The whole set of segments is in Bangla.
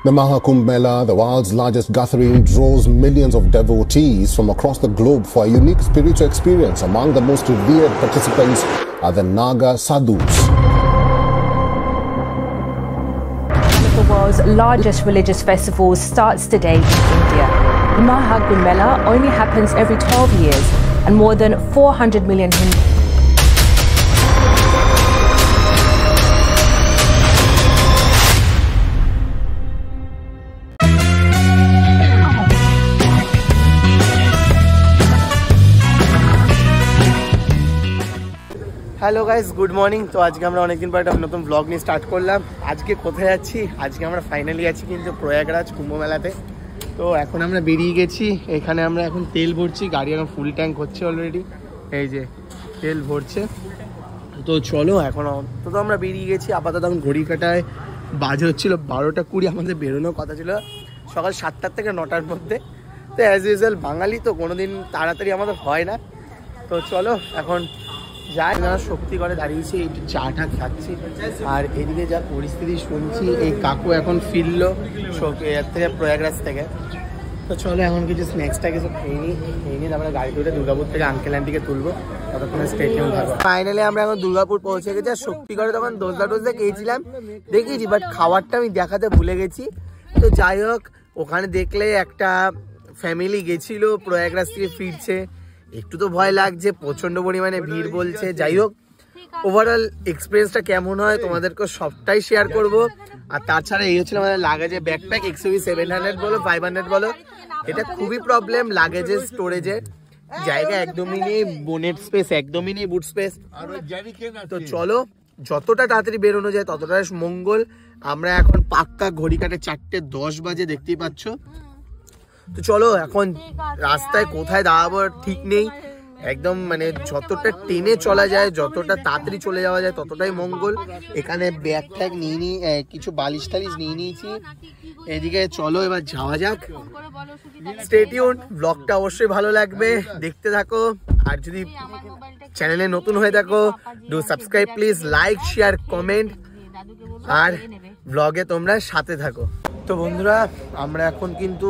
The Maha Kumbh Mela, the world's largest gathering, draws millions of devotees from across the globe for a unique spiritual experience. Among the most revered participants are the Naga Sadhus. One of the world's largest religious festivals starts today in India. The Maha Kumbh Mela only happens every 12 years, and more than 400 million Hindus. Hello guys, good morning. তো আজকে আমরা অনেকদিন পর একটা নতুন ব্লগ নিয়ে স্টার্ট করলাম। আজকে কোথায় যাচ্ছি? আজকে আমরা ফাইনালি আছি কিন্তু প্রয়াগরাজ কুম্ভ মেলাতে। তো এখন আমরা বেরিয়ে গেছি। এখানে আমরা এখন তেল ভরছি, গাড়ি এখন ফুল ট্যাঙ্ক হচ্ছে অলরেডি। এই যে তেল ভরছে। তো চলো এখন তো আমরা বেরিয়ে গেছি। আপাতত এখন ঘড়ি কাটায় বাজে হচ্ছিলো 12:20। আমাদের বেরোনোর কথা ছিল সকাল 7টার থেকে 9টার মধ্যে। তো অ্যাজ ইউজুয়াল বাঙালি তো কোনোদিন তাড়াতাড়ি আমাদের হয় না। তো চলো এখন যাই। না শক্তি করে দাঁড়িয়েছি, একটু চাটা খাচ্ছি। আর এদিকে যা পরিস্থিতি শুনছি, এই কাকু এখন ফিরলো এর থেকে প্রয়াগরাজ থেকে। তো চলো এখন কিছু স্ন্যাক্সটা কিছু খেয়ে নিই তারপরে গাড়িতে উঠে দুর্গাপুর থেকে আঙ্কেল আন্টিকে তুলবো। ততক্ষণে স্টেডিয়াম থাকবো। ফাইনালি আমরা এখন দুর্গাপুর পৌঁছে গেছি। আর শক্তি করে তখন দোসা খেয়েছিলাম, দেখেছি, বাট খাবারটা আমি দেখাতে ভুলে গেছি। তো যাই হোক, ওখানে দেখলে একটা ফ্যামিলি গেছিলো, প্রয়াগরাজ থেকে ফিরছে। একটু তো ভয় লাগছে, প্রচন্ড পরিমাণে ভিড় বলছে। যাই হোক, ওভারঅল এক্সপিরিয়েন্সটা কেমন হয় তোমাদেরকে সবটাই শেয়ার করব। আর তাছাড়া এই হচ্ছিল আমাদের লাগেজে ব্যাকপ্যাক XUV 700 বলো 500 বলো, এটা খুবই প্রবলেম। লাগেজের স্টোরেজে জায়গা একদমই নেই, বোনেট স্পেস একদমই নেই, বুট স্পেস। তো চলো যতটা তাড়াতাড়ি বেরোনো যায় ততটাই মঙ্গল। আমরা এখন পাক্কা ঘড়ি কাটে 4:10 বাজে, দেখতেই পাচ্ছ। তো চলো এখন রাস্তায় কোথায় দাঁড়াবো ঠিক নেই, একদম মানে যতটা টেনে চলা যায়, যতটা তাড়াতাড়ি চলে যাওয়া যায় ততটাই মঙ্গল। এখানে ব্যাগ ট্যাগ নিয়ে কিছু বালিশ টালিশ নিয়ে নিয়েছি। এদিকে চলো এবার যাওয়া যাক। স্টে টিউনড, ব্লগটা অবশ্যই ভালো লাগবে, দেখতে থাকো। আর যদি চ্যানেলে নতুন হয়ে থাকো, do subscribe please, like share comment, আর ব্লগে তোমরা সাথে থাকো। তো বন্ধুরা, আমরা এখন কিন্তু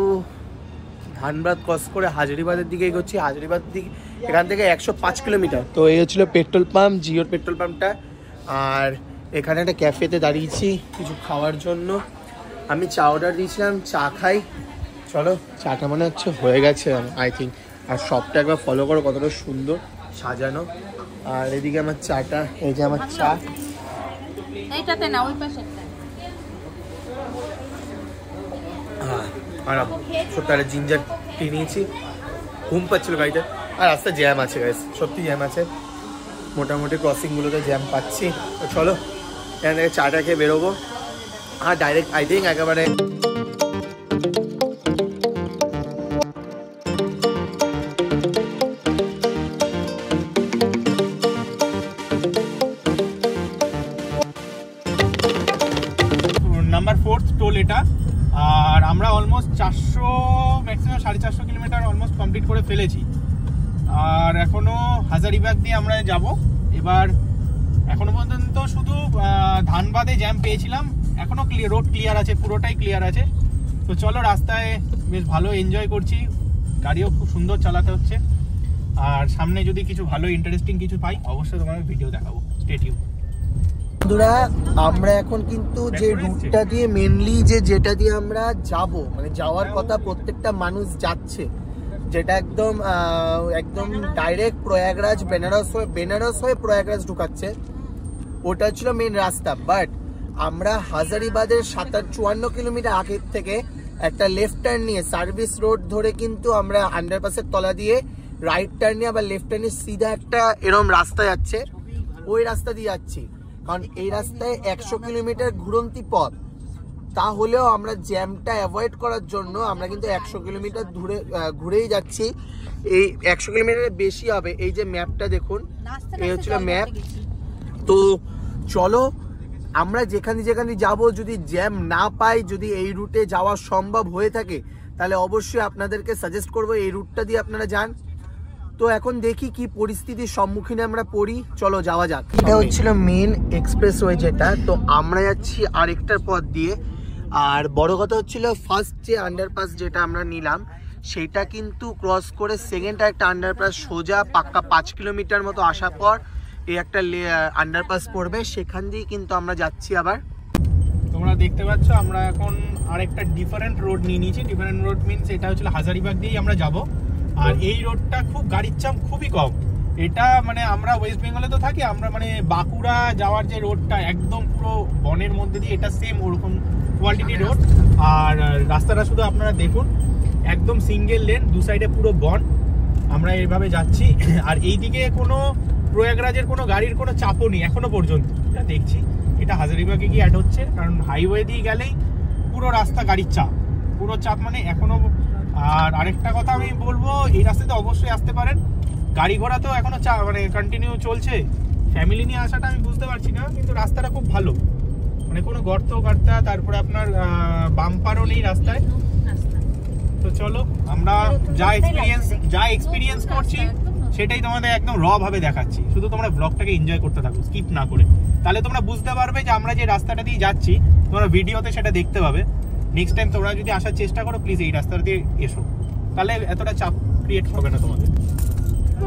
ধানবাদ ক্রস করে হাজারিবাদের দিকে এগোচ্ছি। হাজারিবাদ দিকে এখান থেকে 105 কিলোমিটার। তো এই হচ্ছিল পেট্রোল পাম্প, জিওর পেট্রোল পাম্পটা। আর এখানে একটা ক্যাফেতে দাঁড়িয়েছি কিছু খাওয়ার জন্য। আমি চা অর্ডার দিয়েছিলাম, চা খাই। চলো, চাটা মনে হচ্ছে হয়ে গেছে আই থিঙ্ক। আর শপটা একবার ফলো করো, কতটা সুন্দর সাজানো। আর এদিকে আমার চাটা, এই যে আমার চা। এইটাতে না, ওই পাশেরটা। হ্যাঁ, আরাম সত্যি। জিঞ্জার টি নিয়েছি, ঘুম পাচ্ছিল গাড়িতে। আর রাস্তায় জ্যাম আছে গাইস, সত্যি জ্যাম আছে। মোটামুটি ক্রসিংগুলোতে জ্যাম পাচ্ছি। তো চলো এখান থেকে চাটা খেয়ে বেরোবো। আর ডাইরেক্ট আই থিঙ্ক একেবারে নাম্বার 4th টোল এটা। আর আমরা almost 400 maximum 450 kilometre almost complete করে ফেলেছি। আর এখনো হাজারিবাগ দিয়ে আমরা যাব। এবার এখনো পর্যন্ত শুধু ধানবাদে জ্যাম পেয়েছিলাম, এখনো রোড ক্লিয়ার আছে, পুরোটাই ক্লিয়ার আছে। তো চলো, রাস্তায় বেশ ভালো এনজয় করছি, গাড়িও খুব সুন্দর চালাতে হচ্ছে। আর সামনে যদি কিছু ভালো ইন্টারেস্টিং কিছু পাই অবশ্যই তোমাদের ভিডিও দেখাবো। Stay tune. বন্ধুরা, আমরা এখন কিন্তু যে রুটটা দিয়ে মেনলি যেটা দিয়ে আমরা যাব, মানে যাওয়ার কথা প্রত্যেকটা মানুষ যাচ্ছে, যেটা একদম ডাইরেক্ট প্রয়াগরাজ বেনারস হয়ে প্রয়াগরাজ ঢুকাচ্ছে, ওটা ছিল মেন রাস্তা। বাট আমরা হাজারিবাদের 54 কিলোমিটার আগের থেকে একটা লেফট টার্ন নিয়ে সার্ভিস রোড ধরে কিন্তু আমরা আন্ডারপাসের তলা দিয়ে রাইট টার্ন নিয়ে আবার লেফট টার্ন নিয়ে সিধা একটা এরকম রাস্তা যাচ্ছে, ওই রাস্তা দিয়ে যাচ্ছি। কারণ এই রাস্তায় 100 কিলোমিটার ঘুরন্তি পথ। তাহলেও আমরা জ্যামটা অ্যাভয়েড করার জন্য আমরা কিন্তু 100 কিলোমিটার ঘুরেই যাচ্ছি। এই 100 কিলোমিটারের বেশি হবে। এই যে ম্যাপটা দেখুন, এই হচ্ছিল ম্যাপ। তো চলো আমরা যেখানে যাব, যদি জ্যাম না পাই, যদি এই রুটে যাওয়া সম্ভব হয়ে থাকে, তাহলে অবশ্যই আপনাদেরকে সাজেস্ট করবো এই রুটটা দিয়ে আপনারা যান। তো এখন দেখি কি পরিস্থিতির সম্মুখীন আমরা পড়ি। চলো যাওয়া যাক। এটা হচ্ছিল মেন এক্সপ্রেসওয়ে যেটা। তো আমরা যাচ্ছি আরেকটার পথ দিয়ে। আর বড় কথা হচ্ছিল ফার্স্ট যে আন্ডারপাস যেটা আমরা নিলাম সেটা কিন্তু ক্রস করে সেকেন্ড একটা আন্ডারপাস সোজা পাক্কা 5 কিলোমিটার মতো আসার পর এই একটা আন্ডারপাস পড়বে, সেখান দিয়ে কিন্তু আমরা যাচ্ছি আবার। তোমরা দেখতে পাচ্ছ আমরা এখন আরেকটা ডিফারেন্ট রোড নিয়ে নিয়েছি। ডিফারেন্ট রোড মিনস এটা হচ্ছে হাজারিবাগ দিয়েই আমরা যাব। আর এই রোডটা খুব গাড়ির চাপ খুবই কম। এটা মানে আমরা ওয়েস্ট বেঙ্গলে তো থাকি, আমরা মানে বাঁকুড়া যাওয়ার যে রোডটা একদম পুরো বনের মধ্যে দিয়ে, এটা সেম ওরকম কোয়ালিটি রোড। আর রাস্তাটা শুধু আপনারা দেখুন, একদম সিঙ্গেল লেন, দু সাইডে পুরো বন। আমরা এইভাবে যাচ্ছি। আর এইদিকে কোনো প্রয়াগরাজের কোনো গাড়ির কোনো চাপও নেই এখনো পর্যন্ত, এটা দেখছি। এটা হাজারিবাগে গিয়ে অ্যাড হচ্ছে, কারণ হাইওয়ে দিয়ে গেলেই পুরো রাস্তা গাড়ির চাপ, পুরো চাপ মানে এখনো। আর আরেকটা কথা আমি বলবো, এই রাস্তাতে অবশ্যই আসতে পারেন। গাড়ি ঘোড়া তো এখনো মানে কন্টিনিউ চলছে। ফ্যামিলি নিয়ে আসাটা আমি বুঝতে পারছি না, কিন্তু রাস্তাটা খুব ভালো, মানে কোনো গর্ত গার্তা, তারপরে আপনার বাম্পারও নেই রাস্তায়। তো চলো আমরা যা এক্সপিরিয়েন্স করছি সেটাই তোমাদের একদম র ভাবে দেখাচ্ছি। শুধু তোমরা ব্লগটাকে এনজয় করতে থাকো স্কিপ না করে, তাহলে তোমরা বুঝতে পারবে যে আমরা যে রাস্তাটা দিয়ে যাচ্ছি, তোমরা ভিডিওতে সেটা দেখতে পাবে। নেক্সট টাইম তোমরা যদি আসার চেষ্টা করো, প্লিজ এই রাস্তাটা দিয়ে এসো, তাহলে এতটা চাপ ক্রিয়েট হবে না তোমাদের।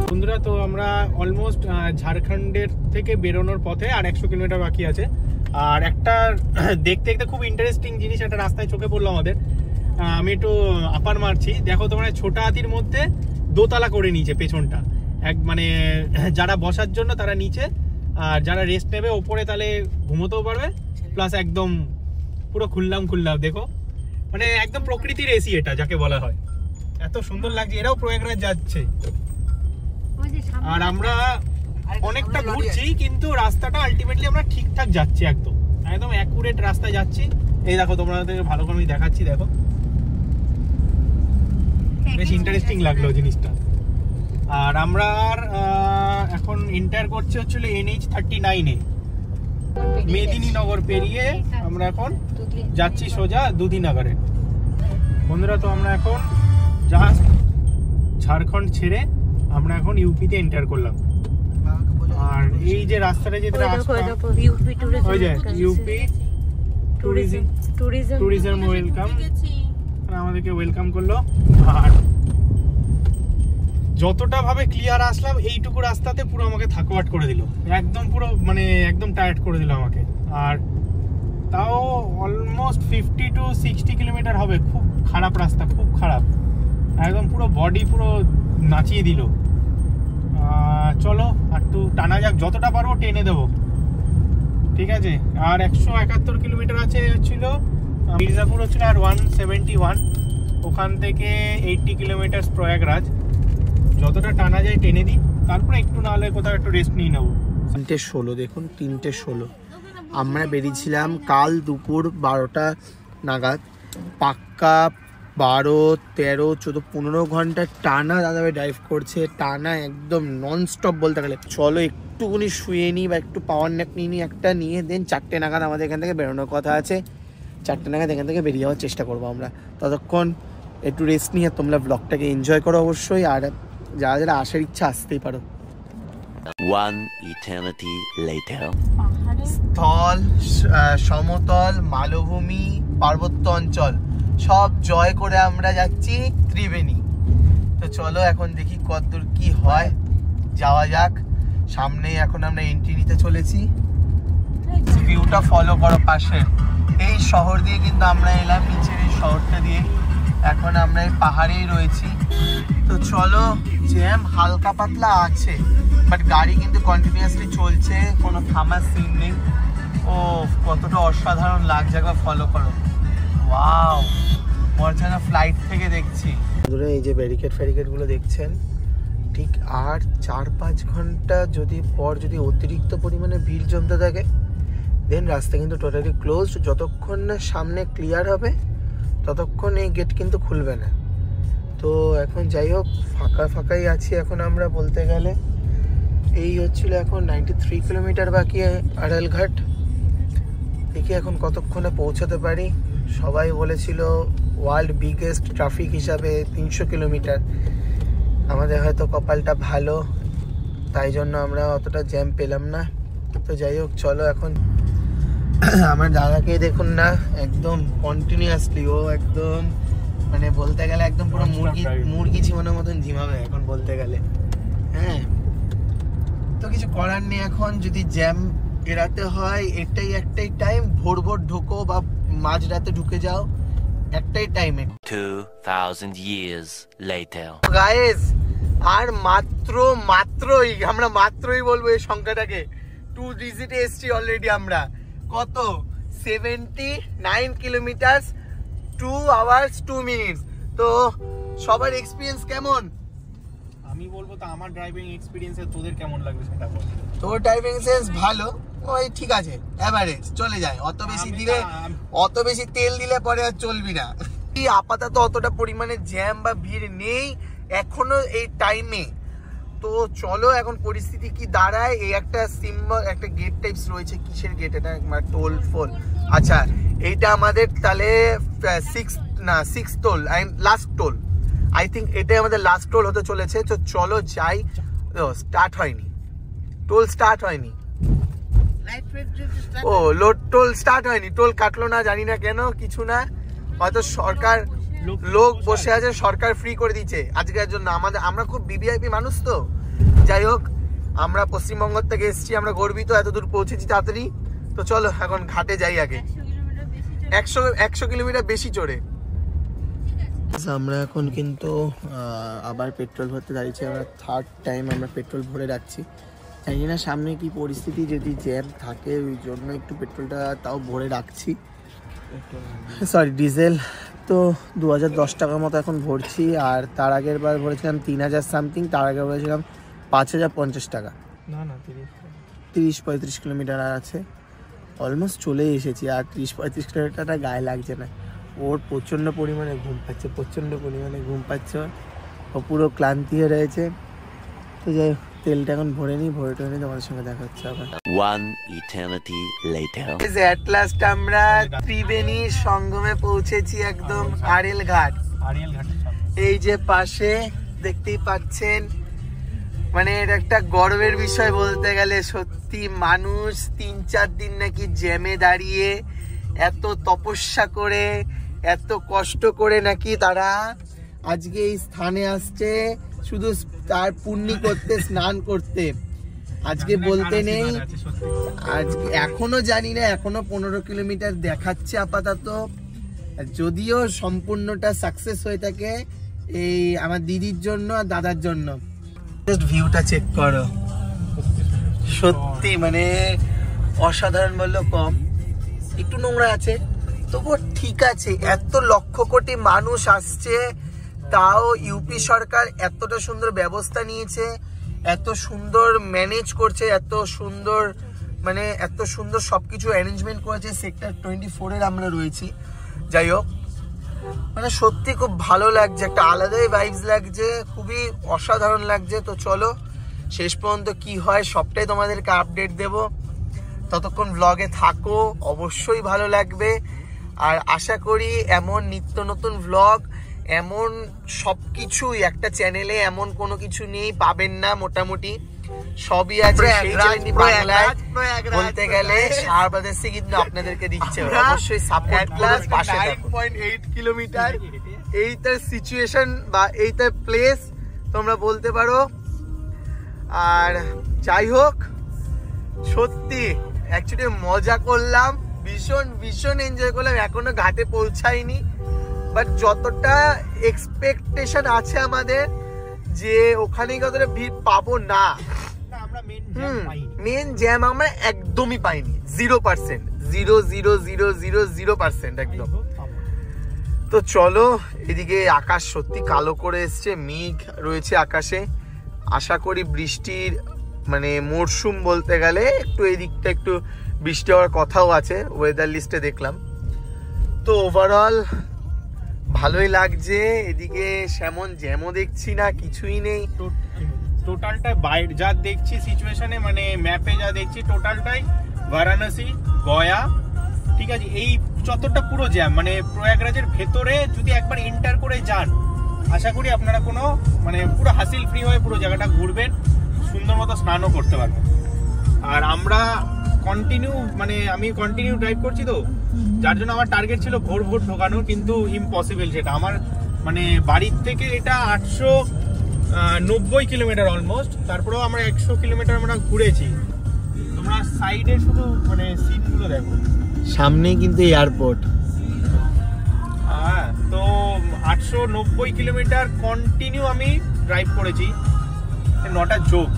বন্ধুরা, তো আমরা অলমোস্ট ঝাড়খণ্ডের থেকে বেরোনোর পথে, আর 100 কিলোমিটার বাকি আছে। আর একটা দেখতে দেখতে খুব ইন্টারেস্টিং জিনিস একটা রাস্তায় চোখে পড়লো আমাদের। আমি একটু আপার মারছি, দেখো তোমরা ছোট হাতির মধ্যে দোতলা করে নিয়েছে পেছনটা, এক মানে যারা বসার জন্য তারা নিচে, আর যারা রেস্ট নেবে ওপরে, তাহলে ঘুমোতেও পারবে, প্লাস একদম পুরো খুললাম দেখো, মানে একদম প্রকৃতির এসি এটা যাকে বলা হয়। এত সুন্দর লাগছে। এরাও প্রয়াগরাজ যাচ্ছে, আর আমরা অনেকটা ঘুরছি, কিন্তু রাস্তাটা আলটিমেটলি আমরা ঠিকঠাক যাচ্ছি, একদম একদম অ্যাকুরেট রাস্তায় যাচ্ছি। এই দেখো তোমাদের ভালো করে আমি দেখাচ্ছি, দেখো বেশ ইন্টারেস্টিং লাগলো জিনিসটা। আর আমরা এখন এন্টার করছি হচ্ছিল NH39 এ, মেদিনীনগর পেরিয়ে আমরা এখন যাচ্ছি সোজা দুধিনগরে। বন্ধুরা, তো আমরা এখন জাস্ট ঝাড়খণ্ড ছেড়ে আমরা এখন ইউপিতে এন্টার করলাম। আর এই যে রাস্তাটা যেটা ওই যে ইউপি ট্যুরিজম ওয়েলকাম, আমাদেরকে ওয়েলকাম করলো। আর যতটা ভাবে ক্লিয়ার আসলাম, এইটুকু রাস্তাতে পুরো আমাকে থাকওয়াট করে দিল, একদম পুরো মানে একদম টায়ার্ড করে দিল আমাকে। আর তাও অলমোস্ট 50 to 60 কিলোমিটার হবে। খুব খারাপ রাস্তা, খুব খারাপ, একদম পুরো বডি পুরো নাচিয়ে দিল। চলো একটু টানা যাক, যতটা পারবো টেনে দেবো, ঠিক আছে। আর 171 কিলোমিটার আছে ছিল মির্জাপুর হচ্ছিল, আর 171, ওখান থেকে 80 কিলোমিটার প্রয়াগরাজ। যতটা টানা যায় টেনে দিই, তারপরে একটু না হলে কোথাও একটু রেস্ট নিয়ে নেবো। 3:16 দেখুন, 3:16 আমরা বেরিয়েছিলাম কাল দুপুর 12টা নাগাদ। পাক্কা 12, 13, 14, 15 ঘন্টা টানা দাদাভাই ড্রাইভ করছে, টানা একদম নন স্টপ বলতে গেলে। চলো একটুখানি শুয়ে নিই বা একটু পাওয়ার ন্যাপ নিই, একটা নিয়ে দেন 4টে নাগাদ আমাদের এখান থেকে বেরোনোর কথা আছে। 4টে নাগাদ এখান থেকে বেরিয়ে যাওয়ার চেষ্টা করবো আমরা। ততক্ষণ একটু রেস্ট নিয়ে তোমরা ব্লগটাকে এনজয় করো অবশ্যই, আর যারা যারা আসার ইচ্ছা আসতেই পারো। One eternity later. স্থল, সমতল, মালভূমি, পার্বত্য অঞ্চল সব জয় করে আমরা যাচ্ছি ত্রিবেণী। তো চলো এখন দেখি কতদূর কি হয়, যাওয়া যাক। সামনে এখন আমরা এন্ট্রি নিতে চলেছি। ভিউটা ফলো করো পাশে, এই শহর দিয়ে কিন্তু আমরা এলাম, নিচের এই শহরটা দিয়ে। এখন আমরা এই পাহাড়েই রয়েছি। তো চলো, জ্যাম হালকা পাতলা আছে, বাট গাড়ি কিন্তু কন্টিনিউয়াসলি চলছে, কোনো থামার সিন নেই। ও কতটা অসাধারণ লাগছে, একবার ফলো করো। ওয়াও, মনে না ফ্লাইট থেকে দেখছি। দূরে এই যে ব্যারিকেডগুলো দেখছেন, ঠিক আর 4-5 ঘন্টা যদি অতিরিক্ত পরিমাণে ভিড় জমতে থাকে, দেন রাস্তা কিন্তু টোটালি ক্লোজ। যতক্ষণ না সামনে ক্লিয়ার হবে ততক্ষণ এই গেট কিন্তু খুলবে না। তো এখন যাই হোক, ফাঁকাই আছি এখন আমরা বলতে গেলে। এই হচ্ছিল এখন 93 কিলোমিটার বাকি আড়ালঘাট। দেখি এখন কতক্ষণে পৌঁছাতে পারি। সবাই বলেছিল ওয়ার্ল্ড বিগেস্ট ট্রাফিক হিসাবে 300 কিলোমিটার। আমাদের হয়তো কপালটা ভালো, তাই জন্য আমরা অতটা জ্যাম পেলাম না। তো যাই হোক, চলো এখন আমার দাদাকে দেখুন না, একদম কন্টিনিউয়াসলি ও একদম মানে বলতে গেলে একদম পুরো মুরগি ঝিমানোর মতন ঝিমাবে এখন বলতে গেলে। হ্যাঁ, তো কিছু করার নেই। এখন যদি জ্যাম এড়াতে হয় একটাই টাইম, ভোর ঢোকো বা মাঝরাতে ঢুকে যাও, একটাই টাইমে। 2000 years later. গাইস, আর মাত্রই আমরা বলবো এই সংখ্যাটাকে, 2 ডিজিটে এসছি অলরেডি আমরা। কত? 79 কিলোমিটার 2 hours 2 minutes। তো সবার এক্সপিরিয়েন্স কেমন? আমি বলবো তো আমার ড্রাইভিং এক্সপিরিয়েন্সে তোদের কেমন লাগবে সেটা বল। তোর ড্রাইভিং সেন্স ভালো, ওই ঠিক আছে, এভারেজ চলে যায়। অত বেশি তেল দিলে পরে আর চলবি না। আপাতত অতটা পরিমাণে জ্যাম বা ভিড় নেই এখনো এই টাইমে। তো চলো এখন পরিস্থিতি কি দাঁড়ায়। এই একটা সিম্বল, একটা গেট টাইপস রয়েছে, কিসের গেট এটা? টোল ফোল। আচ্ছা, এইটা আমাদের তাহলে 6th toll, last toll. I think এটাই আমাদের লাস্ট টোল হতে চলেছে। তো চলো যাই। স্টার্ট হয়নি, টোল স্টার্ট হয়নি। ও লোড টোল স্টার্ট হয়নি, টোল কাটলো না, জানি না কেন, কিছু না, হয়তো সরকার লোক বসে আছে, সরকার ফ্রি করে দিচ্ছে আজকের জন্য। আমরা খুব ভিভিআইপি মানুষ, তো যাই হোক, আমরা পশ্চিমবঙ্গ থেকে এসেছি, আমরা গর্বিত এত দূর পৌঁছেছি তাড়াতাড়ি। তো চলো এখন ঘাটে যাই আগে, 100 কিলোমিটার বেশি চড়ে। আমরা এখন কিন্তু আবার পেট্রোল ভরতে দাঁড়িয়েছি। আমরা 3rd টাইম আমরা পেট্রোল ভরে রাখছি। জানি না সামনে কি পরিস্থিতি, যদি জ্যাম থাকে ওই জন্য একটু পেট্রোলটা তাও ভরে রাখছি, সরি ডিজেল। তো 2010 টাকার মতো এখন ভরছি। আর তার আগের বার ভরেছিলাম 3000 সামথিং, তার আগে ভরেছিলাম 5050 টাকা। না 30-35 কিলোমিটার আছে, অলমোস্ট চলে এসেছি। আর 30-35 কিলোমিটারটা গায়ে লাগছে না। ওর প্রচণ্ড পরিমাণে ঘুম পাচ্ছে, ও পুরো ক্লান্তি হয়ে রয়েছে। তো যাই হোক, তেলটা এখন ভরে নিই, ভরে তোমাদের সঙ্গে দেখা হচ্ছে আবার। 1 eternity later. এট লাস্ট আমরা ত্রিবেণী সঙ্গমে পৌঁছেছি, একদম আড়েল ঘাট। এই যে পাশে দেখতেই পাচ্ছেন, মানে এটা একটা গর্বের বিষয় বলতে গেলে। সত্যি মানুষ 3-4 দিন নাকি জ্যামে দাঁড়িয়ে, এত তপস্যা করে, এত কষ্ট করে নাকি তারা আজকে এই স্থানে আসছে, শুধু তার পুণ্য করতে, স্নান করতে। আজকে বলতে নেই, আজকে এখনো জানি না, এখনো 15 কিলোমিটার দেখাচ্ছে আপাতত। যদিও সম্পূর্ণটা সাকসেস হয়ে থাকে এই আমার দিদির জন্য আর দাদার জন্য। জাস্ট ভিউটা চেক করো, সত্যি মানে অসাধারণ বললেও কম। একটু নোংরা আছে, তবুও ঠিক আছে। এত লক্ষ কোটি মানুষ আসছে, তাও ইউপি সরকার এতটা সুন্দর ব্যবস্থা নিয়েছে, এত সুন্দর ম্যানেজ করছে, এত সুন্দর সবকিছু অ্যারেঞ্জমেন্ট করেছে। সেক্টর 24-এর আমরা রয়েছি। যাই হোক, মানে সত্যি খুব ভালো লাগছে, একটা আলাদাই ভাইবস লাগছে, খুবই অসাধারণ লাগছে। তো চলো শেষ পর্যন্ত কি হয় সবটাই তোমাদেরকে আপডেট দেব। ততক্ষণ ব্লগে থাকো, অবশ্যই ভালো লাগবে। আর আশা করি এমন নিত্য নতুন ব্লগ, এমন সবকিছুই একটা চ্যানেলে এমন কোনো কিছু নেই পাবেন না, মোটামুটি সবই আছে। বলতে গেলে সারবাদেশে কিন্তু আপনাদেরকে দিচ্ছে, অবশ্যই সাপোর্ট করুন, পাশে থাকুন। 9.8 কিলোমিটার এইটার সিচুয়েশন বা এইটার প্লেস তোমরা বলতে পারো। আর যাই হোক, সত্যি অ্যাকচুয়ালি মজা করলাম, ভীষণ এনজয় করলাম। এখনো ঘাটে পৌঁছাইনি, বাট যতটা এক্সপেকটেশন আছে আমাদের যে ওখানেই কতটা ভিড় পাবো না, মেন জ্যাম আমরা একদমই পাইনি। 0%, 0.00000% একদম। তো চলো, এদিকে আকাশ সত্যি কালো করে এসছে, মেঘ রয়েছে আকাশে। আশা করি বৃষ্টির মানে মরশুম বলতে গেলে একটু এই দিকটা একটু বৃষ্টি হওয়ার কথাও আছে, ওয়েদার লিস্টে দেখলাম। তো ওভারঅল ভালোই লাগছে। এদিকে সেমন জ্যামও দেখছি না, কিছুই নেই। টোটালটা বাইরে যা দেখছি সিচুয়েশনে, মানে ম্যাপে যা দেখছি, টোটালটাই বারাণসী, গয়া, ঠিক আছে, এই চত্বরটা পুরো জ্যাম। মানে প্রয়াগরাজের ভেতরে যদি একবার এন্টার করে যান, আশা করি আপনারা কোনো মানে পুরো হাসিল ফ্রি হয়ে পুরো জায়গাটা ঘুরবেন, সুন্দর মতো স্নানও করতে পারবেন। আর আমরা কন্টিনিউ মানে আমি কন্টিনিউ ড্রাইভ করছি তো, যার জন্য আমার টার্গেট ছিল ভোর ভোর ঢোকানো, কিন্তু ইম্পসিবল সেটা। আমার মানে বাড়ির থেকে এটা 890 কিলোমিটার অলমোস্ট, তারপরেও আমরা 100 কিলোমিটার আমরা ঘুরেছি। তোমরা সাইডে শুধু মানে সিটগুলো দেখো, সামনেই কিন্তু এয়ারপোর্ট। হ্যাঁ, তো 890 কিলোমিটার কন্টিনিউ আমি ড্রাইভ করেছি, নটা যোগ।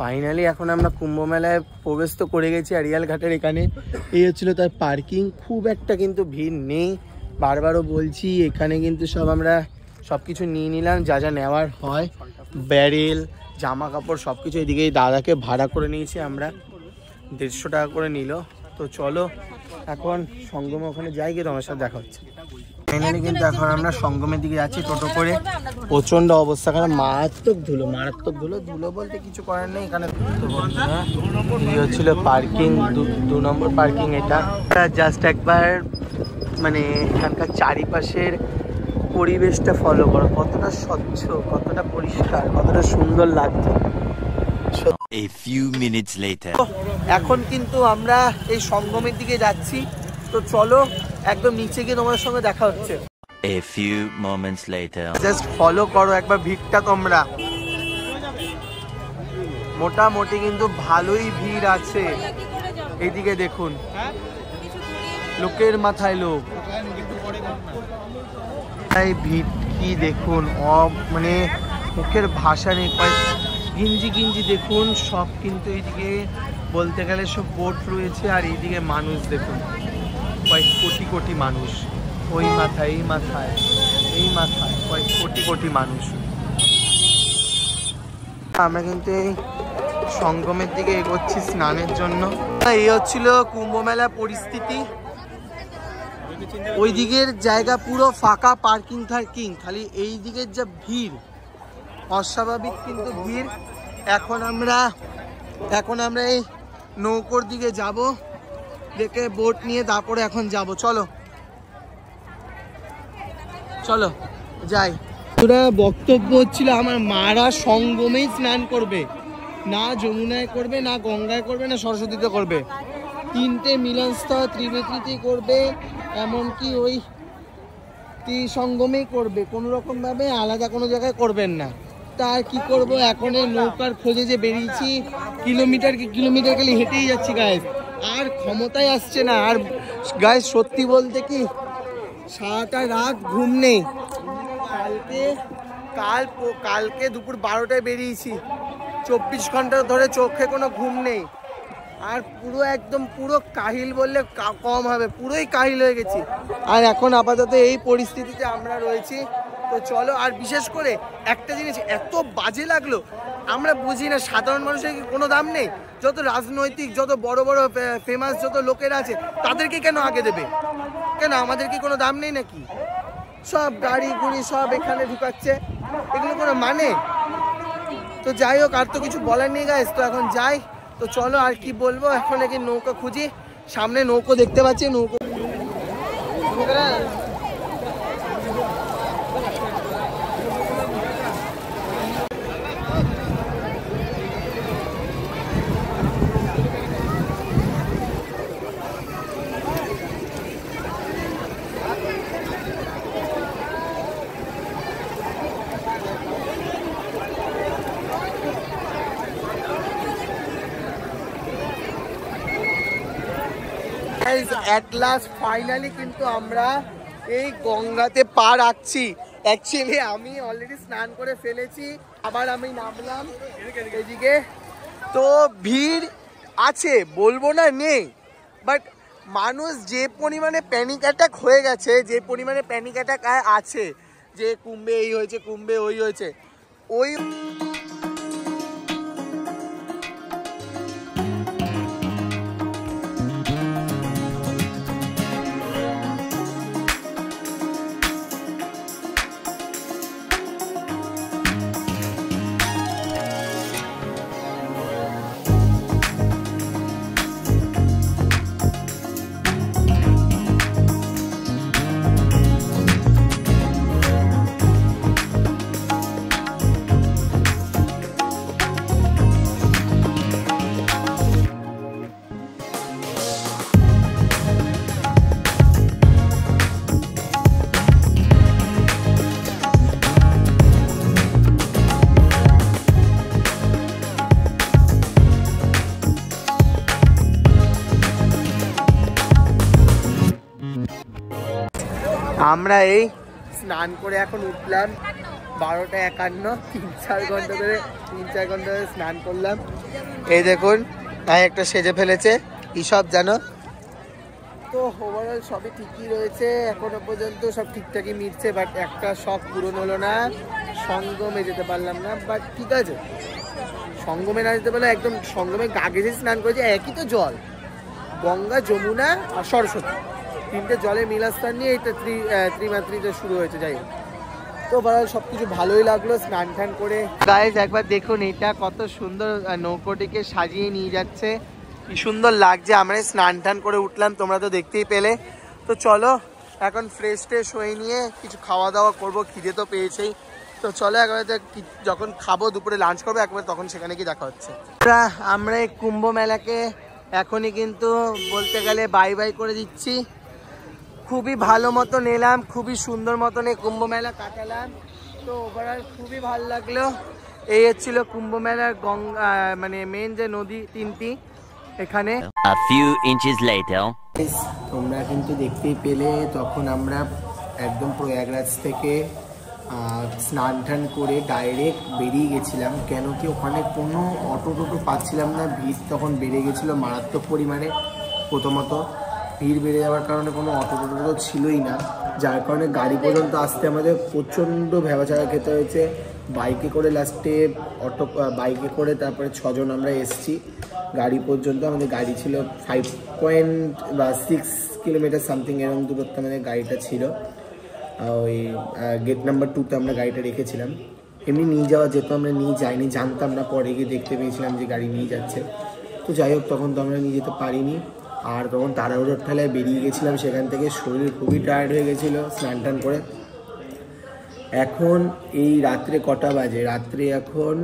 ফাইনালি এখন আমরা কুম্ভ মেলায় প্রবেশ তো করে গেছি আড়িয়াল ঘাটের এখানে। এই হচ্ছিল তার পার্কিং, খুব একটা কিন্তু ভিড় নেই। বারবারও বলছি, এখানে কিন্তু সব আমরা সব কিছু নিয়ে নিলাম, যা যা নেওয়ার হয়, ব্যারেল, জামা কাপড় সব কিছু। এদিকে দাদাকে ভাড়া করে নিয়েছি আমরা, 150 টাকা করে নিল। তো চলো এখন সঙ্গমে ওখানে যাই, গিয়ে তোমার সাথে দেখা হচ্ছে। ফাইনালি কিন্তু এখন আমরা সঙ্গমের দিকে যাচ্ছি টোটো করে। প্রচন্ড অবস্থা খারাপ, মারাত্মক ধুলো, মারাত্মক ধুলো। ধুলো বলতে কিছু করার নেই এখানে। এই হচ্ছিল পার্কিং, 2 নম্বর পার্কিং এটা। জাস্ট একবার মানে এখানকার চারিপাশের পরিবেশটা ফলো করো, কতটা স্বচ্ছ, কতটা পরিষ্কার, কতটা সুন্দর লাগছে। A few minutes later. এখন কিন্তু আমরা এই সঙ্গমের দিকে যাচ্ছি, তো চলো একদম নিচে গিয়ে তোমার সঙ্গে দেখা হচ্ছে। A few moments later. Just follow করো একবার ভিড়টা তোমরা, মোটামুটি কিন্তু ভালোই ভিড় আছে। এইদিকে দেখুন, লোকের মাথায় লোক। এই ভিড় কি দেখুন, মানে মুখের ভাষা নেই। গিঞ্জি গিঞ্জি দেখুন, সব কিন্তু এইদিকে বলতে গেলে সব বোট রয়েছে। আর এইদিকে মানুষ দেখুন, কয়েক কোটি কোটি মানুষ। ওই মাথায়, এই মাথায়, এই মাথায় কয়েক কোটি কোটি মানুষ। আমরা কিন্তু এই সঙ্গমের দিকে এগোচ্ছি স্নানের জন্য। এই হচ্ছিল কুম্ভ মেলা পরিস্থিতি। ওই দিকের জায়গা পুরো ফাঁকা, পার্কিং থার্কিং, খালি এই দিকের যা ভিড়, অস্বাভাবিক কিন্তু ভিড়। এখন আমরা এই নৌকোর দিকে যাব, দেখে বোট নিয়ে তারপরে এখন যাব। চলো চলো যাই। তোরা বক্তব্য হচ্ছিল আমার মারা সঙ্গমেই স্নান করবে, না যমুনায় করবে, না গঙ্গায় করবে, না সরস্বতীতে করবে। 3টে মিলনস্থল ত্রিবেদীতে করবে, এমনকি ওই ত্রিসঙ্গমেই করবে, কোনো রকম ভাবে আলাদা কোনো জায়গায় করবেন না। তার কি করব, এখন এই নৌকার খোঁজে যে বেরিয়েছি, কিলোমিটার খালি হেঁটেই যাচ্ছি গাইস, আর ক্ষমতায় আসছে না। আর গাইস সত্যি বলতে কি, সারাটা রাত ঘুম নেই। কালকে দুপুর 12টায় বেরিয়েছি, 24 ঘন্টা ধরে চোখে কোনো ঘুম নেই। আর পুরো একদম পুরো কাহিল বললে কম হবে, পুরোই কাহিল হয়ে গেছি। আর এখন আপাতত এই পরিস্থিতিতে আমরা রয়েছি। তো চলো, আর বিশেষ করে একটা জিনিস এত বাজে লাগলো, আমরা বুঝি না সাধারণ মানুষের কি কোনো দাম নেই? যত রাজনৈতিক, যত বড় বড় ফেমাস যত লোকেরা আছে, তাদেরকে কেন আগে দেবে? কেন আমাদের কি কোনো দাম নেই নাকি? সব গাড়ি গুড়ি সব এখানে ঢুকাচ্ছে, এগুলো কোনো মানে? তো যাই হোক, আর তো কিছু বলার নেই গাইস। তো এখন যাই, তো চলো আর কি বলবো। এখন নাকি নৌকা খুঁজি, সামনে নৌকো দেখতে পাচ্ছি, নৌকো at last ফাইনালি কিন্তু আমরা এই গঙ্গাতে পা রাখছি। অ্যাকচুয়ালি আমি অলরেডি স্নান করে ফেলেছি, আবার আমি নামলাম এদিকে। তো ভিড় আছে, বলবো না নেই, বাট মানুষ যে পরিমাণে প্যানিক অ্যাটাক হয়ে গেছে, যে পরিমাণে প্যানিক অ্যাটাক আছে, যে কুম্ভে এই হয়েছে, কুম্ভে ওই হয়েছে, ওই আমরা এই স্নান করে এখন উঠলাম 12:51, 3-4 ঘন্টা ধরে স্নান করলাম। এই দেখুন একটা সেজে ফেলেছে, কি সব জানো তো। ওভারঅল সবই ঠিকই রয়েছে এখনো পর্যন্ত, সব ঠিকঠাকই মিটছে, বাট একটা শখ পূরণ হলো না, সঙ্গমে যেতে পারলাম না। বাট ঠিক আছে, সঙ্গমে না যেতে পারলে একদম সঙ্গমে আগে যে স্নান করেছে একই তো জল, গঙ্গা, যমুনা আর সরস্বতী, 3টে জলের মিলাস্থান নিয়ে এটা ত্রিমাত্রিতে শুরু হয়েছে। যাই হোক, তো ওভারঅল সব কিছু ভালোই লাগলো স্নান টান করে। গাইজ একবার দেখুন এটা কত সুন্দর নৌকোটিকে সাজিয়ে নিয়ে যাচ্ছে, কি সুন্দর লাগছে। আমরা স্নান টান করে উঠলাম, তোমরা তো দেখতেই পেলে। তো চলো এখন ফ্রেশ ট্রেশ হয়ে নিয়ে কিছু খাওয়া দাওয়া করবো, খিদে তো পেয়েছেই। তো চলো একবারে যখন খাবো, দুপুরে লাঞ্চ করবো একবার, তখন সেখানে কি দেখা হচ্ছে। আমরা এই কুম্ভ মেলাকে এখনই কিন্তু বলতে গেলে বাই বাই করে দিচ্ছি। খুবই ভালো মতন এলাম, খুবই সুন্দর মতন এই কুম্ভ মেলা কাটালাম। তো ওভারঅল খুবই ভালো লাগলো। এই হচ্ছিল কুম্ভ মেলার গঙ্গা, মানে মেন যে নদী 3টি এখানে। A few inches later. তোমরা কিন্তু দেখতেই পেলে, তখন আমরা একদম প্রয়াগরাজ থেকে স্নান টান করে ডাইরেক্ট বেরিয়ে গেছিলাম। কেন কি ওখানে কোনো অটো টোটো পাচ্ছিলাম না, ভিড় তখন বেড়ে গেছিলো মারাত্মক পরিমাণে। প্রথমত ভিড় বেড়ে যাওয়ার কারণে কোনো অটো টোটো তো ছিলই না, যার কারণে গাড়ি পর্যন্ত আসতে আমাদের প্রচণ্ড ভেবাচাকা খেতে হয়েছে। বাইকে করে লাস্টে বাইকে করে তারপরে 6 জন আমরা এসছি গাড়ি পর্যন্ত। আমাদের গাড়ি ছিল 5.6 কিলোমিটার সামথিং এরকম দূরত্ব আমাদের গাড়িটা ছিল। ওই গেট নাম্বার 2তে আমরা গাড়িটা রেখেছিলাম। এমনি নিয়ে যাওয়া যেত, আমরা নিয়ে যাইনি, জানতাম না, পরে গিয়ে দেখতে পেয়েছিলাম যে গাড়ি নিয়ে যাচ্ছে। তো যাই হোক, তখন তো আমরা নিয়ে যেতে পারিনি। আর তখন তাড়াহুড়োর ঠেলায় বেরিয়ে গেছিলাম সেখান থেকে, শরীর খুবই টায়ার্ড হয়ে গেছিলো স্নান টান করে। এখন এই রাত্রে কটা বাজে? রাত্রে এখন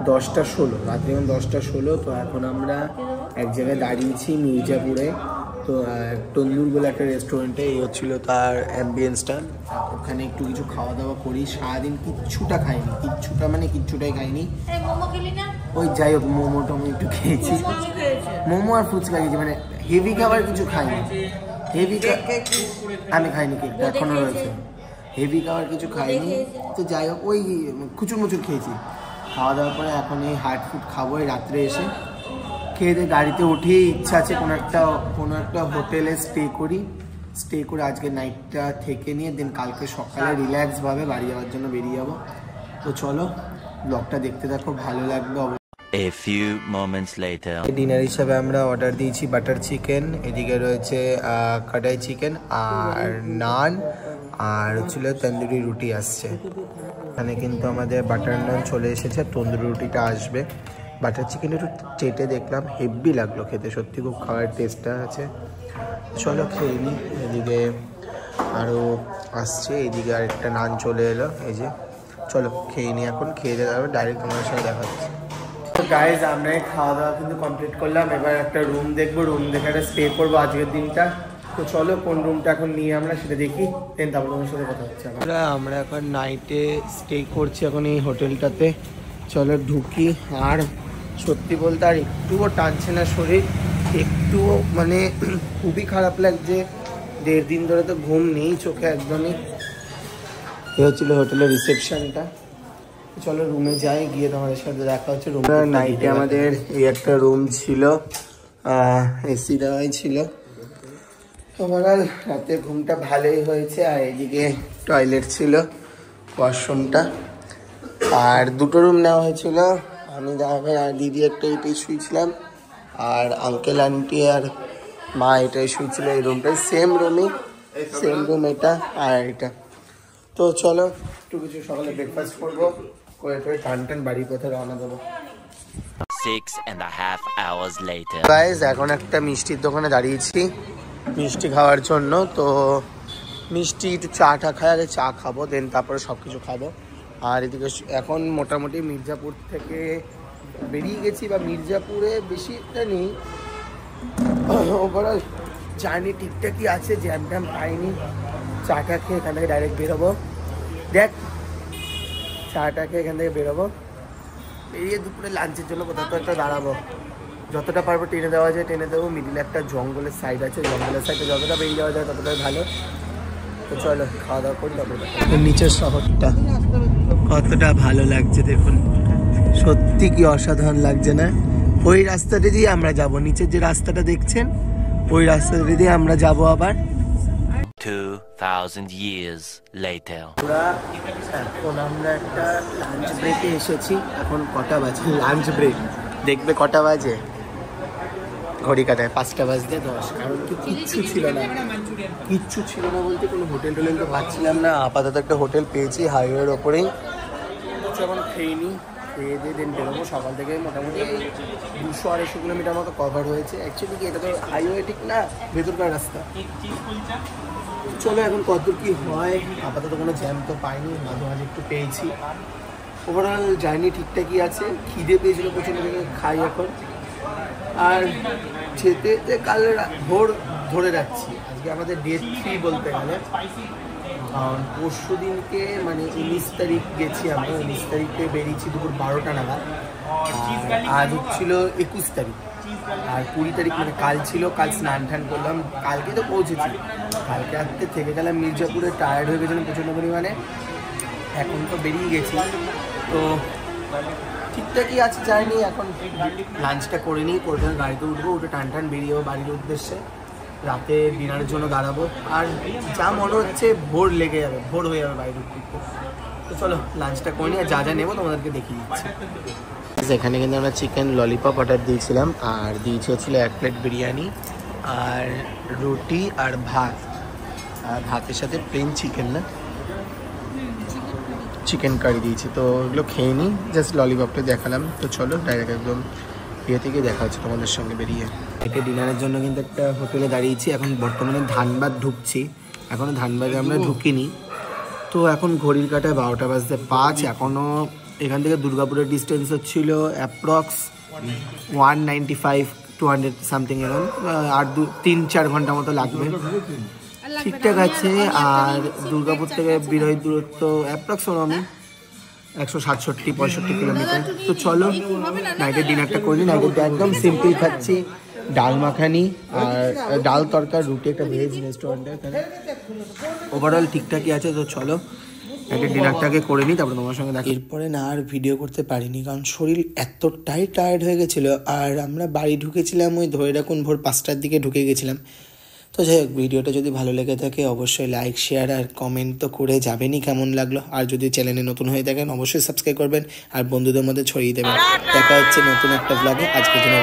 10টা 16, রাত্রে এখন 10টা 16। তো এখন আমরা এক জায়গায় দাঁড়িয়েছি মির্জাপুরে। তো তন্দুর বলে একটা রেস্টুরেন্টে, এই হচ্ছিল তার অ্যাম্বিয়েন্সটা। ওখানে একটু কিছু খাওয়া দাওয়া করি। সারাদিন কিচ্ছুটা খাইনি, কিচ্ছুটাই খাইনি। ওই যাই হোক, মোমো টোমো একটু খেয়েছি, মোমো আর ফুচকা খেয়েছি, মানে হেভি খাবার কিছু খাইনি। আমি খাইনি, কেকটা এখনো রয়েছে। হেভি খাবার কিছু খাইনি। তো যাই হোক, ওই খুচুর মুচুর খেয়েছি। খাওয়া দাওয়ার পরে এখন এই হার্ড ফুড খাবো এই রাত্রে এসে। খেয়ে দিয়ে গাড়িতে উঠেই ইচ্ছা আছে কোনো একটা হোটেলে স্টে করে আজকে নাইটটা থেকে নিয়ে দেন কালকে সকালে রিল্যাক্সভাবে বাড়ি যাওয়ার জন্য বেরিয়ে যাবো। তো চলো ব্লগটা দেখতে থাকো, ভালো লাগবে। A few moments later. Dinner হিসাবে আমরা অর্ডার দিয়েছি বাটার চিকেন, এদিকে রয়েছে কড়াই চিকেন আর নান, আর হচ্ছিল তন্দুরি রুটি আসছে। এখানে কিন্তু আমাদের বাটার নান চলে এসেছে, তন্দুরি রুটিটা আসবে। বাটার চিকেন একটু চেটে দেখলাম, হেভি লাগলো খেতে, সত্যি খুব খাওয়ার টেস্টটা আছে। চলো খেয়ে নিই। এদিকে আরও আসছে, এইদিকে আরেকটা নান চলে এলো, এই যে। চলো খেয়ে নিই, এখন খেয়ে দিয়ে যাবে ডাইরেক্ট তোমার সাথে দেখা হচ্ছে। তো গাইজ আমরা খাওয়া দাওয়া কিন্তু কমপ্লিট করলাম। এবার একটা রুম দেখবো, রুম দেখে একটা স্টে করবো আজকের দিনটা। তো চলো কোন রুমটা এখন নিয়ে আমরা সেটা দেখি, দেন তারপর তোমার সাথে কথা হচ্ছে। আমরা এখন নাইটে স্টে করছি এখন এই হোটেলটাতে। চলো ঢুকি। আর সত্যি বলতে আর একটুও টানছে না শরীর, একটুও, মানে খুবই খারাপ লাগছে। 1.5 দিন ধরে তো ঘুম নেই চোখে একদমই। এ হচ্ছিল হোটেলের রিসেপশনটা। চলো রুমে যাই, গিয়ে তোমাদের সাথে দেখা হচ্ছে। রুম নাইটে আমাদের এই একটা রুম ছিল, এসি দেওয়াই ছিল। ওভারঅল রাতে ঘুমটা ভালোই হয়েছে। আর এদিকে টয়লেট ছিল, ওয়াশরুমটা, আর 2টো রুম নেওয়া হয়েছিল। আমি দাদা আর দিদি একটা এটাই শুয়েছিলাম, আর আঙ্কেল আন্টি আর মা এটাই শুয়েছিল এই রুমটায়। সেম রুম এটা আর এটা। তো চলো একটু কিছু সকালে ব্রেকফাস্ট করবো, করে টান বাড়ির পথে রওনা দেবো। 6.5 hours later. গাইস এখন একটা মিষ্টির দোকানে দাঁড়িয়েছি মিষ্টি খাওয়ার জন্য। তো মিষ্টি একটু চাটা খাই, আগে চা খাবো, দেন তারপরে সব কিছু খাবো। আর এদিকে এখন মোটামুটি মির্জাপুর থেকে বেরিয়ে গেছি, বা মির্জাপুরে বেশিটা নেই। ওভারঅল জার্নি ঠিকঠাকই আছে, জ্যাম ট্যাম পাইনি। চাটা খেয়ে এখান থেকে ডাইরেক্ট বেরোবো। দেখ চাটা খেয়ে এখান থেকে বেরোবো, বেরিয়ে দুপুরে লাঞ্চের জন্য কোথাও তো একটা দাঁড়াবো। যতটা পারবো টেনে দেওয়া যায় টেনে দেবো। মিডিলে একটা জঙ্গলের সাইড আছে, জঙ্গলের সাইডে যতটা বেরিয়ে যাওয়া যায় ততটাই ভালো। তো চলো খাওয়া দাওয়া করি তারপরে। নিচের শহরটা কতটা ভালো লাগছে দেখুন, সত্যি কি অসাধারণ লাগছে না? ওই রাস্তাটা দিয়ে আমরা যাব, নিচের যে রাস্তাটা দেখছেন ওই রাস্তাটা দিয়ে আমরা যাব আবার। 2000 years later. এখন আমরা একটা লাঞ্চ ব্রেকে এসেছি। এখন কটা বাজে? লাঞ্চ ব্রেক দেখবে কটা বাজে, ঘড়ি কাটায় 5টা বাজতে 10। কারণ কি কিচ্ছু ছিল না, কিচ্ছু ছিল না বলতে কোনো হোটেল টোটেল তো পাচ্ছিলাম না। আপাতত একটা হোটেল পেয়েছি হাইওয়ের ওপরেই, যেমন খেয়ে নিই, খেয়ে দিয়ে দিন বেরোবো। সকাল থেকে মোটামুটি 200-250 কিলোমিটার মতো কভার হয়েছে। অ্যাকচুয়ালি কি এটা তো হাইওয়ে ঠিক না, ভেতরকার রাস্তা। চলো এখন কতদূর কি হয়। আপাতত কোনো জ্যাম তো পাইনি, মাঝে মাঝে একটু পেয়েছি। ওভারঅল জার্নি ঠিকঠাকই আছে। খিদে পেয়েছিল প্রচণ্ড, খাই এখন। আর যেতে যেতে কাল ভোর ধরে যাচ্ছি। আজকে আমাদের ডে 3 বলতে গেলে, কারণ পরশু দিনকে মানে 19 তারিখ গেছি আমরা। 19 তারিখে বেরিয়েছি দুপুর 12টা নাগাদ। আজ হচ্ছিল 21 তারিখ, আর 20 তারিখ মানে কাল ছিল। কাল স্নান টান করলাম, কালকে তো পৌঁছেছি। কালকে রাত্রে থেকে গেলাম মির্জাপুরে, টায়ার্ড হয়ে গেছিলাম প্রচণ্ড পরিমাণে। এখন তো বেরিয়ে গেছি, তো ঠিকঠাকই আছে জার্নি। এখন লাঞ্চটা করে নিই, করে গাড়িতে উঠবো, উঠে টান টান বেরিয়েও বাড়ির উদ্দেশ্যে। রাতে ডিনারের জন্য দাঁড়াবো। আর যা মনে হচ্ছে ভোর লেগে যাবে, ভোর হয়ে যাবে বাইরে উঠতে। তো চলো লাঞ্চটা করে নিই, আর যা যা নেবো তোমাদেরকে দেখিয়ে দিচ্ছি। এখানে কিন্তু আমরা চিকেন ললিপপ অর্ডার দিয়েছিলাম, আর দিয়েছি হচ্ছিল 1 প্লেট বিরিয়ানি আর রুটি আর ভাত। আর ভাতের সাথে প্লেন চিকেন, না চিকেন কারি দিয়েছি। তো ওগুলো খেয়ে নিই, জাস্ট ললিপপটা দেখালাম। তো চলো ডাইরেক্ট একদম ইয়ে থেকে দেখা হচ্ছে তোমাদের সঙ্গে বেরিয়ে। এটা ডিনারের জন্য কিন্তু একটা হোটেলে দাঁড়িয়েছি। এখন বর্তমানে ধানবাদ ঢুকছি, এখনও ধানবাদে আমরা ঢুকিনি। তো এখন ঘড়ির কাটায় 12টা বাজতে 5। এখনও এখান থেকে দুর্গাপুরের ডিস্টেন্স হচ্ছিল অ্যাপ্রক্স 195-200 সামথিং এরকম। আর 3-4 ঘন্টা মতো লাগবে, ঠিকঠাক আছে। আর দুর্গাপুর থেকে বিরোহীর দূরত্ব অ্যাপ্রক্স আমি 167-65 কিলোমিটার। তো চলো নাইটের ডিনারটা করি। নাইটের একদম সিম্পল খাচ্ছি, ডাল মাখানি আর ডাল তরকার, রুটি, একটা ভেজ রেস্টুরেন্টে। এখানে ওভারঅল ঠিকঠাকই আছে। তো চলো নাইটের ডিনারটাকে করে নিই, তারপরে তোমার সঙ্গে দেখি। এরপরে না আর ভিডিও করতে পারিনি, কারণ শরীর এতটাই টায়ার্ড হয়ে গেছিলো। আর আমরা বাড়ি ঢুকেছিলাম ওই ধরে রাখুন ভোর 5টার দিকে ঢুকে গেছিলাম। তো যাই হোক, ভিডিওটা যদি ভালো লেগে থাকে অবশ্যই লাইক, শেয়ার আর কমেন্ট তো করে যাবেনই কেমন লাগলো। আর যদি চ্যানেলে নতুন হয়ে থাকেন অবশ্যই সাবস্ক্রাইব করবেন আর বন্ধুদের মধ্যে ছড়িয়ে দেবেন। দেখা হচ্ছে নতুন একটা ব্লগে। আজকের জন্য